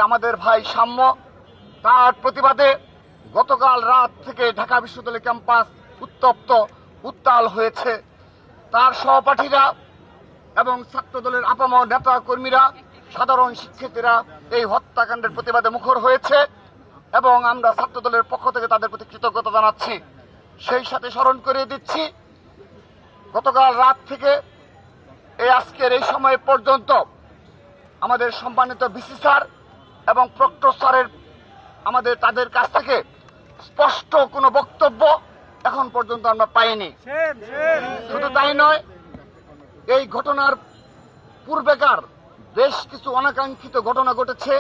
আমাদের ভাই সাম্য, তার প্রতিবাদে গতকাল রাত থেকে ঢাকা বিশ্ববিদ্যালয় ক্যাম্পাস উত্তপ্ত উত্তাল হয়েছে। তার সহপাঠীরা এবং ছাত্রদলের আপামর নেতা কর্মীরা, সাধারণ শিক্ষার্থীরা এই হত্যাকাণ্ডের প্রতিবাদে মুখর হয়েছে এবং আমরা ছাত্রদলের পক্ষ থেকে তাদের প্রতি কৃতজ্ঞতা জানাচ্ছি। সেই সাথে স্মরণ করিয়ে দিচ্ছি, গতকাল রাত থেকে আজকের এই সময় পর্যন্ত আমাদের সম্মানিত ভিসি স্যার এবং প্রক্টর স্যারের তাদের কাছ থেকে স্পষ্ট কোনো বক্তব্য এখন পর্যন্ত আমরা পাইনি। শুধু তাই নয়, এই ঘটনার পূর্বেকার বেশ কিছু অনাকাঙ্ক্ষিত ঘটনা ঘটেছে।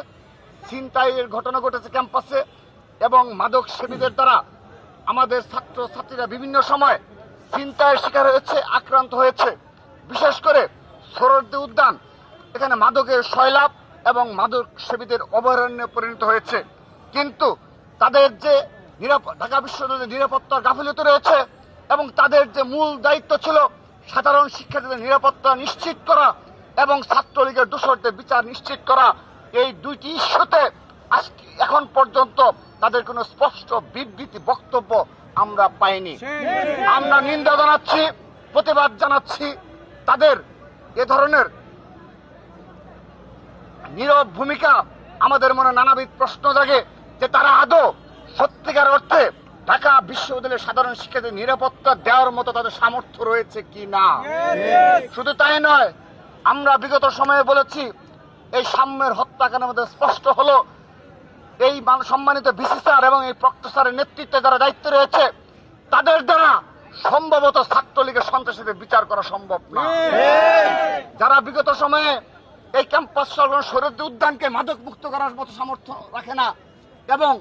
ছিনতাইয়ের ঘটনা ঘটেছে ক্যাম্পাসে এবং মাদক সেবীদের দ্বারা আমাদের ছাত্রছাত্রীরা বিভিন্ন সময় ছিনতাইয়ের শিকার হয়েছে, আক্রান্ত হয়েছে। বিশেষ করে সোহরাওয়ার্দী উদ্যান, এখানে মাদকের সয়লাভ এবং মাদক সেবীদের অভয়ারণ্যে পরিণত হয়েছে। কিন্তু তাদের যে ঢাকা বিশ্ববিদ্যালয়ের নিরাপত্তার গাফিলতি রয়েছে এবং তাদের যে মূল দায়িত্ব ছিল সাধারণ শিক্ষার্থীদের নিরাপত্তা নিশ্চিত করা এবং ছাত্রলীগের দোষরদের বিচার নিশ্চিত করা, এই দুইটি ইস্যুতে এখন পর্যন্ত তাদের কোনো স্পষ্ট বিবৃতি বক্তব্য আমরা পাইনি। আমরা নিন্দা জানাচ্ছি, প্রতিবাদ জানাচ্ছি। তাদের এ ধরনের নীরব ভূমিকা আমাদের মনে নানাবিধ প্রশ্ন জাগে যে তারা আদৌ সত্যিকার অর্থে ঢাকা বিশ্ববিদ্যালয়ের সাধারণ শিক্ষার্থীদের নিরাপত্তা দেওয়ার মতো তাদের সামর্থ্য রয়েছে কি না। শুধু তাই নয়, আমরা বিগত সময়ে বলেছি এই সাম্যের হত্যাকাণ্ডের মধ্যে স্পষ্ট হলো এই সম্মানিত ভিসি স্যার এবং এই প্রক্টর স্যারের নেতৃত্বে যারা দায়িত্ব রয়েছে তাদের দ্বারা সম্ভবত ছাত্রলীগের সন্ত্রাসীদের বিচার করা সম্ভব না। যারা বিগত সময়ে এই ক্যাম্পাস সংলগ্ন সোহরাওয়ার্দী উদ্যানকে মাদক মুক্ত করার মতো সামর্থ্য রাখে না এবং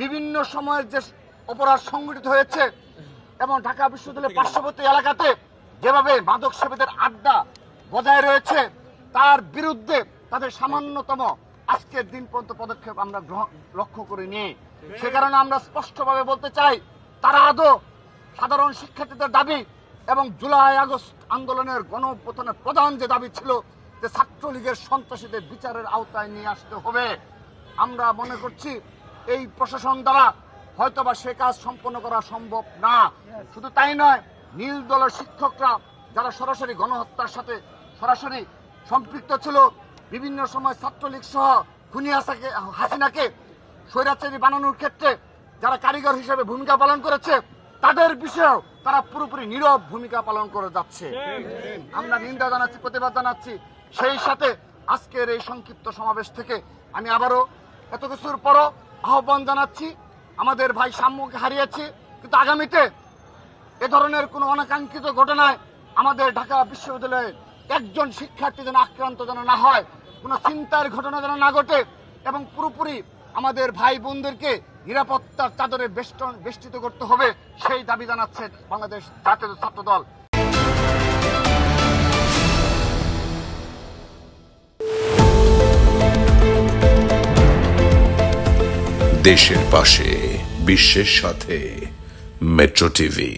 বিভিন্ন সময়ের যে অপরাধ সংঘটিত হয়েছে এবং ঢাকা বিশ্ববিদ্যালয়ের পার্শ্ববর্তী এলাকাতে যেভাবে মাদক সেবীদের আড্ডা বজায় রয়েছে, তার বিরুদ্ধে তাদের সামান্যতম আজকের দিন পর্যন্ত পদক্ষেপ আমরা লক্ষ্য করিনি। সে কারণে আমরা স্পষ্টভাবে বলতে চাই, তারা আদৌ সাধারণ শিক্ষার্থীদের দাবি এবং জুলাই আগস্ট আন্দোলনের গণঅভ্যুত্থানের প্রধান যে দাবি ছিল যে ছাত্রলীগের সন্ত্রাসীদের বিচারের আওতায় নিয়ে আসতে হবে, আমরা মনে করছি এই প্রশাসন দ্বারা হয়তোবা সে কাজ সম্পন্ন করা সম্ভব না। শুধু তাই নয়, নীল দলের শিক্ষকরা যারা সরাসরি গণহত্যার সাথে সরাসরি সম্পৃক্ত ছিল, বিভিন্ন সময় ছাত্রলীগ সহ খুনি হাসিনাকে স্বৈরাচারী বানানোর ক্ষেত্রে যারা কারিগর হিসেবে ভূমিকা পালন করেছে, তাদের বিষয়েও তারা পুরোপুরি নীরব ভূমিকা পালন করে যাচ্ছে। আমরা নিন্দা জানাচ্ছি, প্রতিবাদ জানাচ্ছি। সেই সাথে আজকের এই সংক্ষিপ্ত সমাবেশ থেকে আমি আবারও এত কিছুর পরও আহ্বান জানাচ্ছি, আমাদের ভাই সাম্যকে হারিয়েছি, কিন্তু আগামীতে এ ধরনের কোনো অনাকাঙ্ক্ষিত ঘটনায় আমাদের ঢাকা বিশ্ববিদ্যালয়ের একজন শিক্ষার্থী যেন আক্রান্ত যেন না হয়, কোনো ছিনতাইয়ের ঘটনা যেন না ঘটে এবং পুরোপুরি আমাদের ভাই বোনদেরকে নিরাপত্তার চাদরে বেষ্টিত করতে হবে, সেই দাবি জানাচ্ছে বাংলাদেশ জাতীয় ছাত্র দল। দেশের পাশে, বিশ্বের সাথে, মেট্রো টিভি।